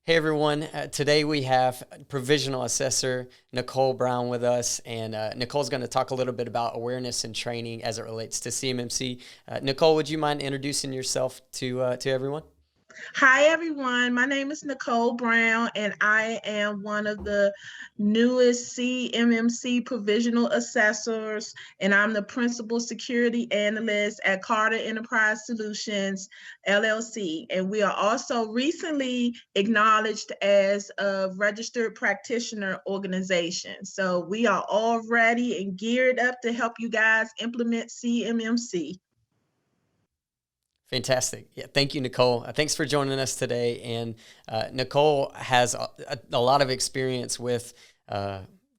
Hey everyone, today we have Provisional Assessor Nicole Brown with us, and Nicole's going to talk a little bit about awareness and training as it relates to CMMC. Nicole, would you mind introducing yourself to everyone? Hi, everyone. My name is Nicole Brown, and I am one of the newest CMMC provisional assessors, and I'm the principal security analyst at Carter Enterprise Solutions, LLC. And we are also recently acknowledged as a registered practitioner organization. So we are all ready and geared up to help you guys implement CMMC. Fantastic. Yeah, thank you, Nicole. Thanks for joining us today. And Nicole has a lot of experience with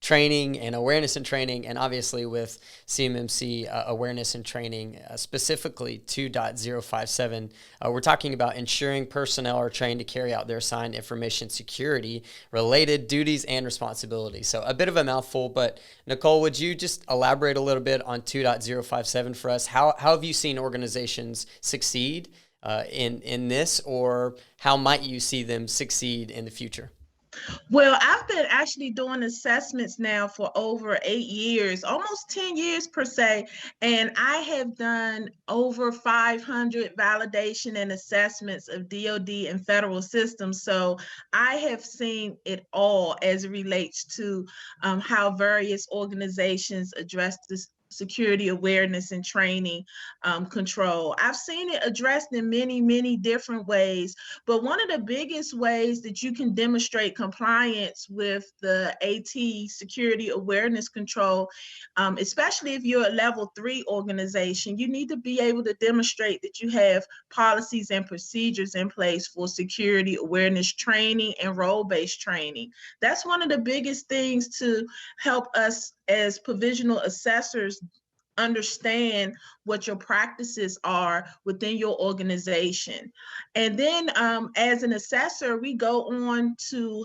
training and awareness and training, and obviously with CMMC awareness and training, specifically 2.057. We're talking about ensuring personnel are trained to carry out their assigned information security related duties and responsibilities. So a bit of a mouthful, but Nicole, would you just elaborate a little bit on 2.057 for us? How have you seen organizations succeed in this, or how might you see them succeed in the future? Well, I've been actually doing assessments now for over 8 years, almost 10 years per se, and I have done over 500 validation and assessments of DoD and federal systems. So I have seen it all as it relates to how various organizations address this security awareness and training control. I've seen it addressed in many, many different ways, but one of the biggest ways that you can demonstrate compliance with the AT security awareness control, especially if you're a level 3 organization, you need to be able to demonstrate that you have policies and procedures in place for security awareness training and role-based training. That's one of the biggest things to help us as provisional assessors understand what your practices are within your organization. And then as an assessor, we go on to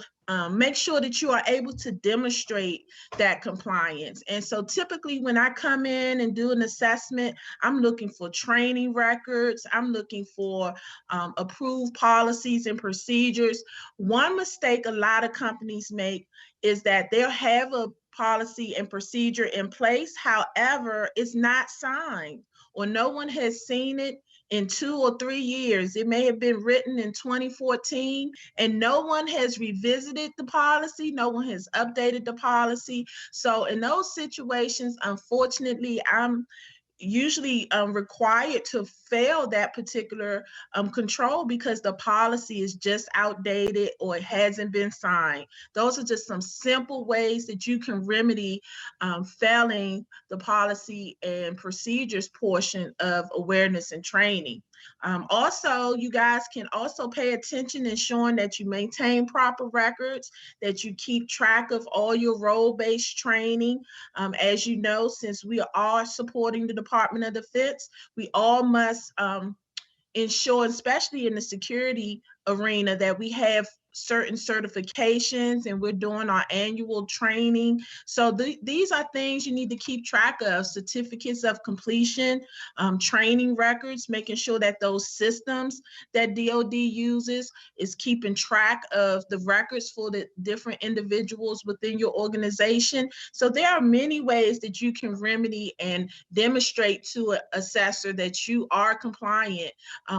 make sure that you are able to demonstrate that compliance. And so typically when I come in and do an assessment, I'm looking for training records, I'm looking for approved policies and procedures. One mistake a lot of companies make is that they'll have a policy and procedure in place. However, it's not signed, or no one has seen it in 2 or 3 years. It may have been written in 2014 and no one has revisited the policy. No one has updated the policy. So in those situations, unfortunately, I'm usually required to fail that particular control because the policy is just outdated or it hasn't been signed. Those are just some simple ways that you can remedy failing the policy and procedures portion of awareness and training. Also, you guys can also pay attention ensuring that you maintain proper records, that you keep track of all your role-based training. As you know, since we are supporting the Department of Defense, we all must ensure, especially in the security arena, that we have certain certifications and we're doing our annual training. So these are things you need to keep track of: certificates of completion, training records, making sure that those systems that DoD uses is keeping track of the records for the different individuals within your organization. So there are many ways that you can remedy and demonstrate to an assessor that you are compliant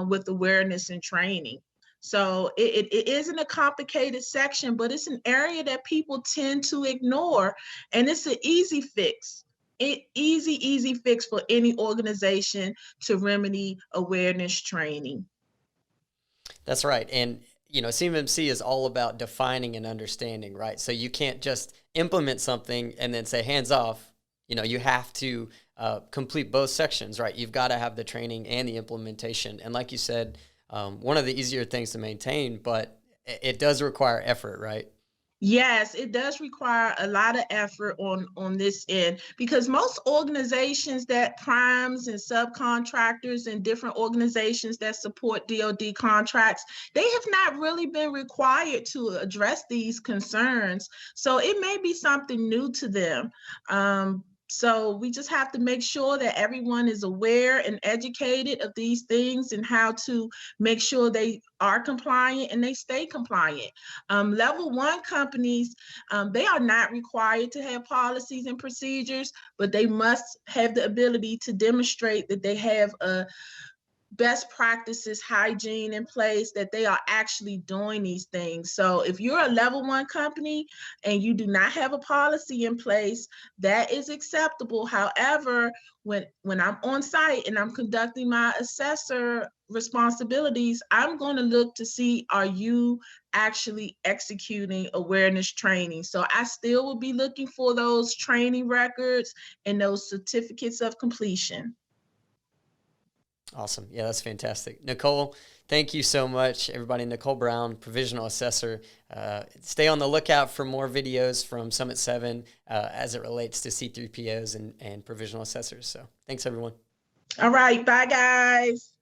with awareness and training. So it isn't a complicated section, but it's an area that people tend to ignore, and it's an easy fix. Easy fix for any organization to remedy awareness training. That's right. And, CMMC is all about defining and understanding, right? So you can't just implement something and then say hands off. You have to complete both sections, right? You've got to have the training and the implementation. And like you said, one of the easier things to maintain, but it does require effort, right? Yes, it does require a lot of effort on this end, because most organizations, that primes and subcontractors and different organizations that support DoD contracts, they have not really been required to address these concerns. So it may be something new to them. So we just have to make sure that everyone is aware and educated of these things and how to make sure they are compliant and they stay compliant. Level 1 companies, they are not required to have policies and procedures, but they must have the ability to demonstrate that they have a best practices, hygiene in place, that they are actually doing these things. So if you're a level 1 company and you do not have a policy in place, that is acceptable. However, when I'm on site and I'm conducting my assessor responsibilities, I'm going to look to see, are you actually executing awareness training? So I still will be looking for those training records and those certificates of completion. Awesome. Yeah, that's fantastic. Nicole, thank you so much. Everybody, Nicole Brown, Provisional Assessor. Stay on the lookout for more videos from Summit 7 as it relates to C3POs and Provisional Assessors. So thanks, everyone. All right. Bye, guys.